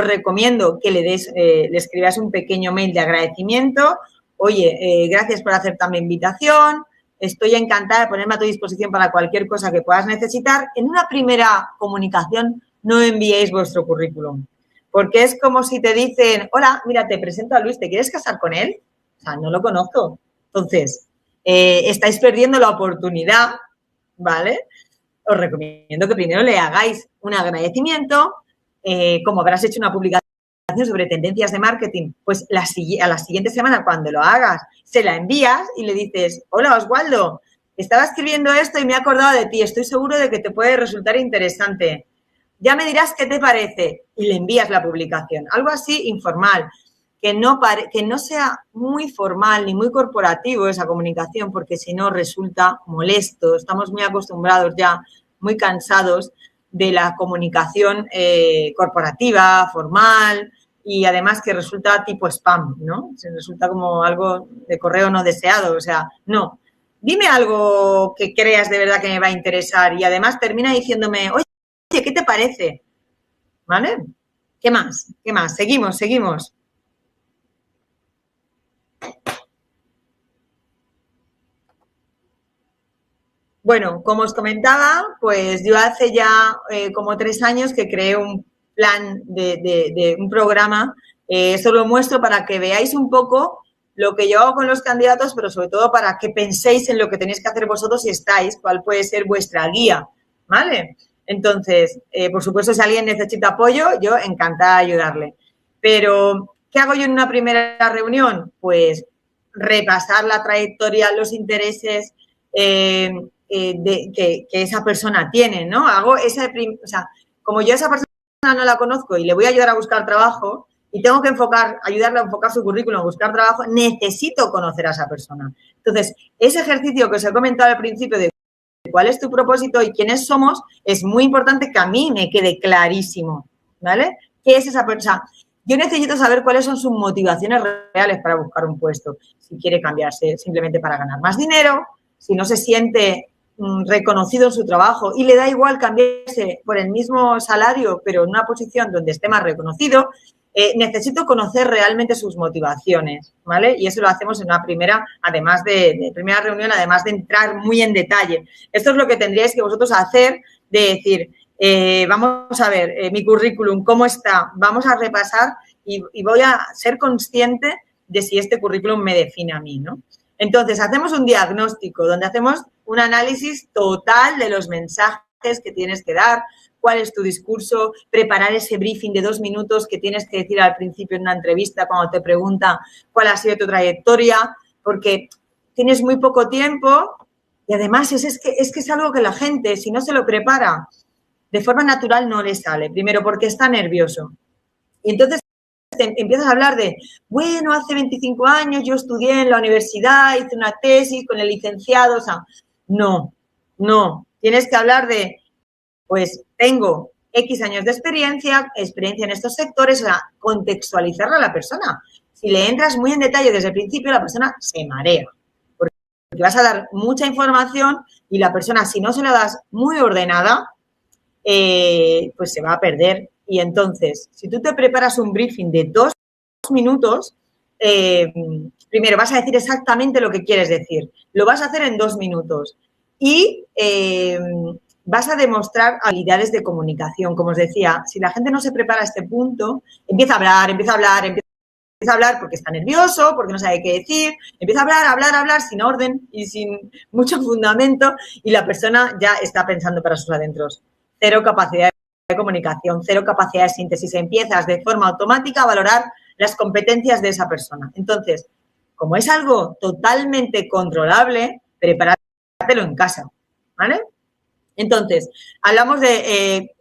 recomiendo que le escribas un pequeño mail de agradecimiento. Oye, gracias por aceptar mi invitación. Estoy encantada de ponerme a tu disposición para cualquier cosa que puedas necesitar. En una primera comunicación no enviéis vuestro currículum, porque es como si te dicen, hola, mira, te presento a Luis, ¿te quieres casar con él? O sea, no lo conozco. Entonces, estáis perdiendo la oportunidad, ¿vale? Os recomiendo que primero le hagáis un agradecimiento, como habrás hecho una publicación sobre tendencias de marketing, pues a la siguiente semana, cuando lo hagas, se la envías y le dices, hola Oswaldo, estaba escribiendo esto y me he acordado de ti, estoy seguro de que te puede resultar interesante. Ya me dirás qué te parece y le envías la publicación. Algo así informal, que no sea muy formal ni muy corporativo esa comunicación, porque si no resulta molesto. Estamos muy acostumbrados ya, muy cansados de la comunicación corporativa, formal, y además que resulta tipo spam, ¿no? Se resulta como algo de correo no deseado, o sea, no. Dime algo que creas de verdad que me va a interesar y además termina diciéndome, oye, ¿qué te parece? ¿Vale? ¿Qué más? ¿Qué más? Seguimos. Bueno, como os comentaba, pues yo hace ya como 3 años que creé un plan de un programa. Esto lo muestro para que veáis un poco lo que yo hago con los candidatos, pero sobre todo para que penséis en lo que tenéis que hacer vosotros si estáis, cuál puede ser vuestra guía, ¿vale? Entonces, por supuesto, si alguien necesita apoyo, yo encantada de ayudarle. Pero, ¿qué hago yo en una primera reunión? Pues repasar la trayectoria, los intereses, que esa persona tiene, ¿no? Como yo a esa persona no la conozco y le voy a ayudar a buscar trabajo y tengo que ayudarle a enfocar su currículum, a buscar trabajo, necesito conocer a esa persona. Entonces, ese ejercicio que os he comentado al principio de cuál es tu propósito y quiénes somos, es muy importante que a mí me quede clarísimo, ¿vale? ¿Qué es esa persona? Yo necesito saber cuáles son sus motivaciones reales para buscar un puesto. Si quiere cambiarse simplemente para ganar más dinero, si no se siente reconocido en su trabajo y le da igual cambiarse por el mismo salario, pero en una posición donde esté más reconocido, necesito conocer realmente sus motivaciones, ¿vale? Y eso lo hacemos en una primera reunión, además de entrar muy en detalle. Esto es lo que tendríais que vosotros hacer, de decir, vamos a ver mi currículum, ¿cómo está? Vamos a repasar y voy a ser consciente de si este currículum me define a mí, ¿no? Entonces, hacemos un diagnóstico donde hacemos un análisis total de los mensajes que tienes que dar, cuál es tu discurso, preparar ese briefing de 2 minutos que tienes que decir al principio en una entrevista cuando te pregunta cuál ha sido tu trayectoria, porque tienes muy poco tiempo y además es que es algo que la gente, si no se lo prepara de forma natural, no le sale. Primero, porque está nervioso. Y entonces empiezas a hablar de, bueno, hace 25 años yo estudié en la universidad, hice una tesis con el licenciado, o sea, no. Tienes que hablar de, pues tengo X años de experiencia en estos sectores, o sea, contextualizarlo a la persona. Si le entras muy en detalle desde el principio, la persona se marea. Porque vas a dar mucha información y la persona, si no se la das muy ordenada, pues se va a perder. Y entonces, si tú te preparas un briefing de 2 minutos, primero vas a decir exactamente lo que quieres decir. Lo vas a hacer en 2 minutos. Y vas a demostrar habilidades de comunicación. Como os decía, si la gente no se prepara a este punto, empieza a hablar porque está nervioso, porque no sabe qué decir, empieza a hablar sin orden y sin mucho fundamento y la persona ya está pensando para sus adentros. Cero capacidad de comunicación, cero capacidad de síntesis. Empiezas de forma automática a valorar las competencias de esa persona. Entonces, como es algo totalmente controlable, prepáratelo en casa, ¿vale? Entonces, hablamos de,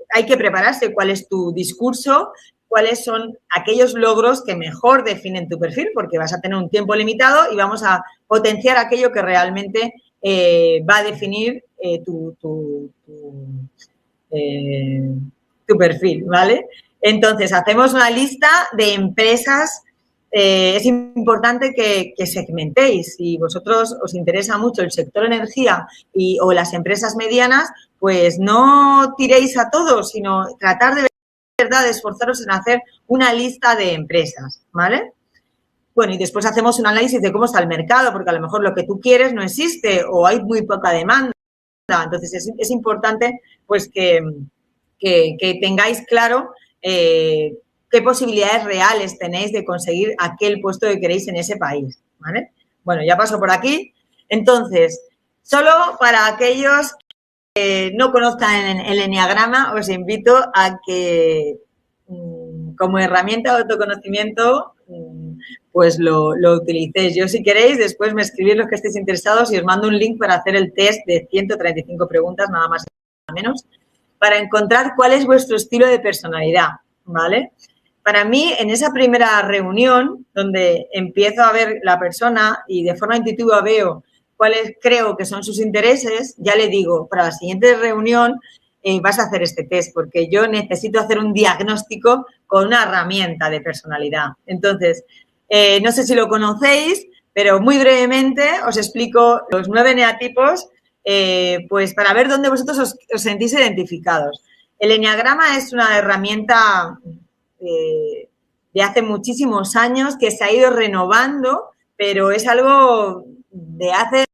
hay que prepararse cuál es tu discurso, cuáles son aquellos logros que mejor definen tu perfil, porque vas a tener un tiempo limitado y vamos a potenciar aquello que realmente va a definir tu perfil, ¿vale? Entonces, hacemos una lista de empresas. Es importante que segmentéis. Si vosotros os interesa mucho el sector energía o las empresas medianas, pues no tiréis a todos, sino tratar de verdad de esforzaros en hacer una lista de empresas, ¿vale? Bueno, y después hacemos un análisis de cómo está el mercado, porque a lo mejor lo que tú quieres no existe o hay muy poca demanda. Entonces, es importante pues que tengáis claro qué posibilidades reales tenéis de conseguir aquel puesto que queréis en ese país, ¿vale? Bueno, ya paso por aquí. Entonces, solo para aquellos que no conozcan el eneagrama, os invito a que como herramienta de autoconocimiento pues lo utilicéis. Yo, si queréis, después me escribís los que estéis interesados y os mando un link para hacer el test de 135 preguntas, nada más y nada menos, para encontrar cuál es vuestro estilo de personalidad, ¿vale? Para mí, en esa primera reunión, donde empiezo a ver la persona y de forma intuitiva veo cuáles creo que son sus intereses, ya le digo, para la siguiente reunión vas a hacer este test, porque yo necesito hacer un diagnóstico con una herramienta de personalidad. Entonces, no sé si lo conocéis, pero muy brevemente os explico los 9 eneatipos, pues para ver dónde vosotros os sentís identificados. El eneagrama es una herramienta de hace muchísimos años que se ha ido renovando, pero es algo de hace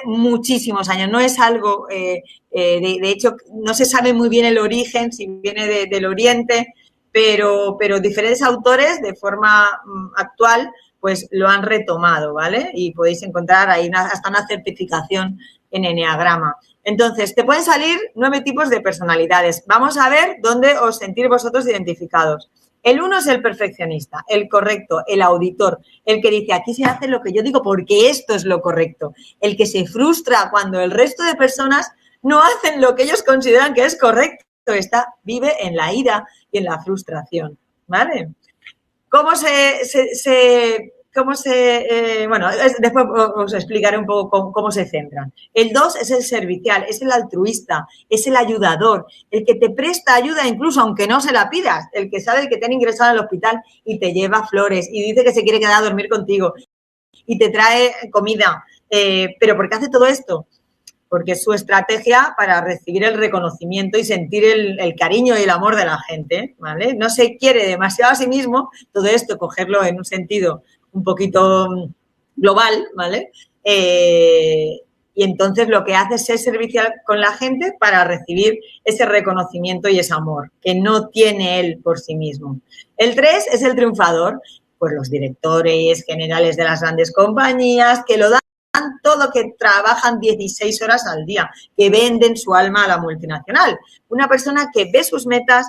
muchísimos años, no es algo, de hecho, no se sabe muy bien el origen, si viene del Oriente, pero diferentes autores de forma actual pues lo han retomado, ¿vale? Y podéis encontrar ahí hasta una certificación en eneagrama. Entonces, te pueden salir 9 tipos de personalidades. Vamos a ver dónde os sentís vosotros identificados. El 1 es el perfeccionista, el correcto, el auditor, el que dice, aquí se hace lo que yo digo porque esto es lo correcto. El que se frustra cuando el resto de personas no hacen lo que ellos consideran que es correcto. Vive en la ira y en la frustración, ¿vale? Bueno, después os explicaré un poco cómo se centran. El 2 es el servicial, es el altruista, es el ayudador, el que te presta ayuda incluso aunque no se la pidas, el que sabe que te han ingresado al hospital y te lleva flores y dice que se quiere quedar a dormir contigo y te trae comida. ¿Pero por qué hace todo esto? Porque es su estrategia para recibir el reconocimiento y sentir el cariño y el amor de la gente, ¿vale? No se quiere demasiado a sí mismo, todo esto cogerlo en un sentido un poquito global, ¿vale? Y entonces lo que hace es ser servicial con la gente para recibir ese reconocimiento y ese amor que no tiene él por sí mismo. El 3 es el triunfador, pues los directores generales de las grandes compañías que lo dan todo, que trabajan 16 horas al día, que venden su alma a la multinacional. Una persona que ve sus metas,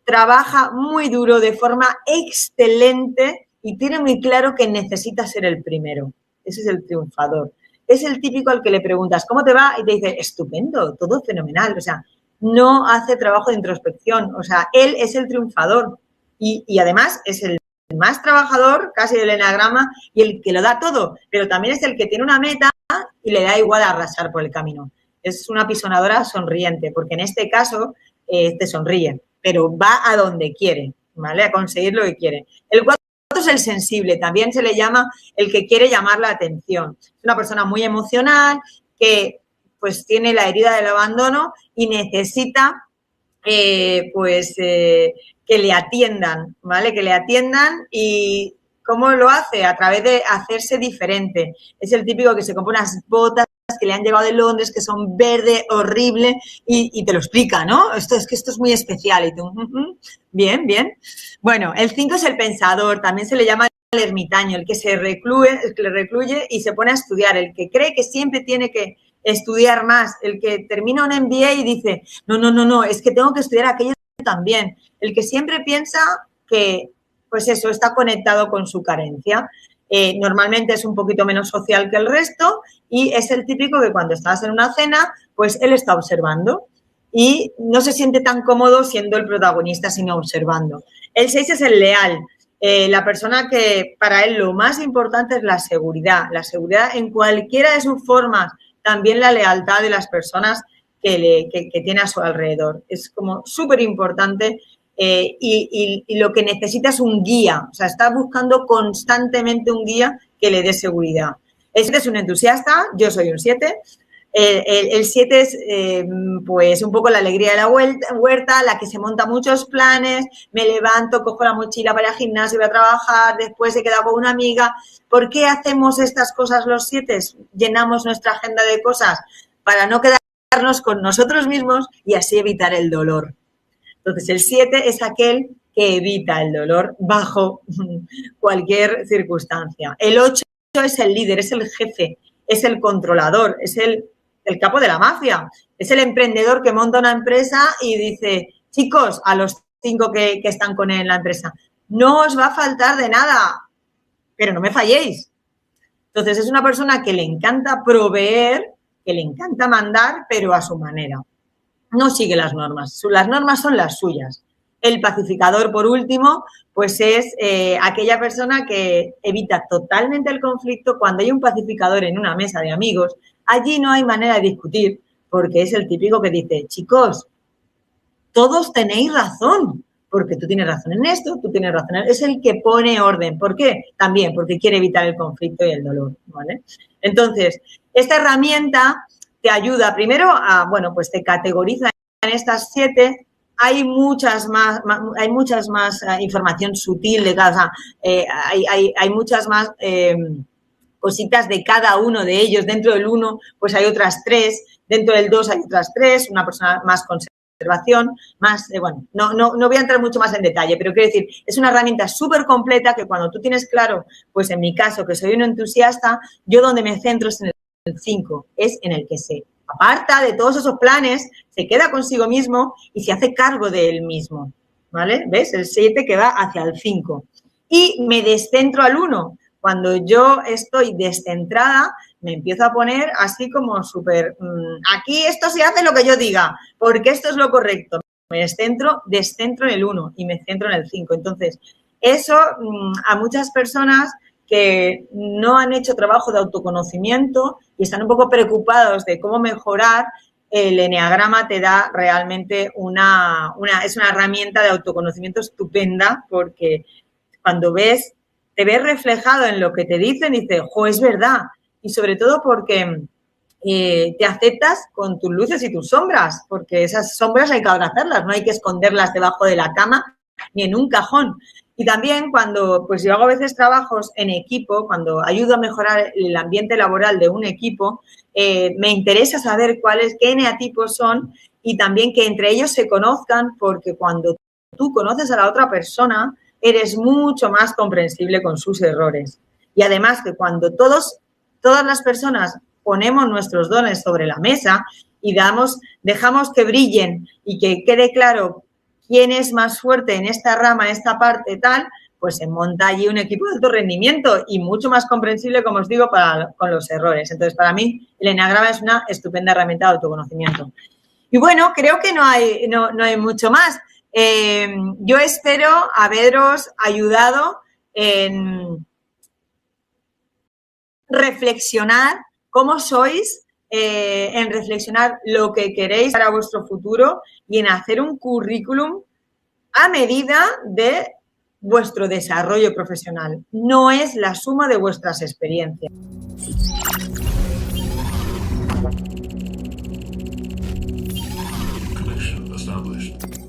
trabaja muy duro, de forma excelente y tiene muy claro que necesita ser el primero. Ese es el triunfador. Es el típico al que le preguntas, ¿cómo te va? Y te dice, estupendo, todo fenomenal. O sea, no hace trabajo de introspección. O sea, él es el triunfador y además es el más trabajador casi del eneagrama y el que lo da todo, pero también es el que tiene una meta y le da igual arrasar por el camino. Es una pisonadora sonriente, porque en este caso te sonríe, pero va a donde quiere, ¿vale? A conseguir lo que quiere. El 4 es el sensible, también se le llama el que quiere llamar la atención. Es una persona muy emocional que pues tiene la herida del abandono y necesita que le atiendan, ¿vale? Que le atiendan y ¿cómo lo hace? A través de hacerse diferente. Es el típico que se compra unas botas que le han llegado de Londres, que son verde, horrible, y te lo explica, ¿no? Esto es muy especial. Y tú, bien, bien. Bueno, el 5 es el pensador, también se le llama el ermitaño, el que se recluye y se pone a estudiar, el que cree que siempre tiene que estudiar más, el que termina un MBA y dice, no, es que tengo que estudiar aquello también, el que siempre piensa que, pues eso, está conectado con su carencia. Normalmente es un poquito menos social que el resto y es el típico que cuando estás en una cena, pues él está observando y no se siente tan cómodo siendo el protagonista, sino observando. El 6 es el leal, la persona que para él lo más importante es la seguridad en cualquiera de sus formas, también la lealtad de las personas que tiene a su alrededor. Es como súper importante y lo que necesita es un guía, o sea, está buscando constantemente un guía que le dé seguridad. Este es un entusiasta, yo soy un 7. El 7 es pues un poco la alegría de la huerta, la que se monta muchos planes, me levanto, cojo la mochila para ir al gimnasio, voy a trabajar, después he quedado con una amiga. ¿Por qué hacemos estas cosas los 7? Llenamos nuestra agenda de cosas para no quedarnos con nosotros mismos y así evitar el dolor. Entonces, el 7 es aquel que evita el dolor bajo cualquier circunstancia. El 8 es el líder, es el jefe, es el controlador, es el capo de la mafia, es el emprendedor que monta una empresa y dice, chicos, a los 5 que están con él en la empresa, no os va a faltar de nada, pero no me falléis. Entonces, es una persona que le encanta proveer, que le encanta mandar, pero a su manera. No sigue las normas son las suyas. El pacificador, por último, pues es aquella persona que evita totalmente el conflicto. Cuando hay un pacificador en una mesa de amigos, allí no hay manera de discutir, porque es el típico que dice, chicos, todos tenéis razón, porque tú tienes razón en esto, tú tienes razón en esto. Es el que pone orden. ¿Por qué? También porque quiere evitar el conflicto y el dolor, ¿vale? Entonces, esta herramienta te ayuda primero a, bueno, pues te categoriza en estas 7. Hay muchas más información sutil de cada, o sea, hay muchas más cositas de cada uno de ellos. Dentro del 1, pues hay otras 3, dentro del 2 hay otras 3, una persona más conservación, más, bueno, no voy a entrar mucho más en detalle, pero quiero decir, es una herramienta súper completa que cuando tú tienes claro, pues en mi caso, que soy un entusiasta, yo donde me centro es en el 5, es en el que se aparta de todos esos planes, se queda consigo mismo y se hace cargo de él mismo, ¿vale? ¿Ves? El 7 que va hacia el 5. Y me descentro al 1. Cuando yo estoy descentrada, me empiezo a poner así como súper, aquí esto se hace lo que yo diga, porque esto es lo correcto. Me descentro en el 1 y me centro en el 5. Entonces, eso a muchas personas que no han hecho trabajo de autoconocimiento y están un poco preocupados de cómo mejorar, el eneagrama te da realmente es una herramienta de autoconocimiento estupenda, porque cuando te ves reflejado en lo que te dicen, dices, jo, es verdad. Y sobre todo porque te aceptas con tus luces y tus sombras, porque esas sombras hay que abrazarlas, no hay que esconderlas debajo de la cama ni en un cajón. Y también cuando, pues yo hago a veces trabajos en equipo, cuando ayudo a mejorar el ambiente laboral de un equipo, me interesa saber qué eneatipos son y también que entre ellos se conozcan, porque cuando tú conoces a la otra persona, eres mucho más comprensible con sus errores. Y además que cuando todas las personas ponemos nuestros dones sobre la mesa y dejamos que brillen y que quede claro quién es más fuerte en esta rama, esta parte tal, pues se monta allí un equipo de alto rendimiento y mucho más comprensible, como os digo, con los errores. Entonces, para mí, el eneagrama es una estupenda herramienta de autoconocimiento. Y bueno, creo que no hay mucho más. Yo espero haberos ayudado en reflexionar cómo sois, en reflexionar lo que queréis para vuestro futuro y en hacer un currículum a medida de vuestro desarrollo profesional. No es la suma de vuestras experiencias. Connection established.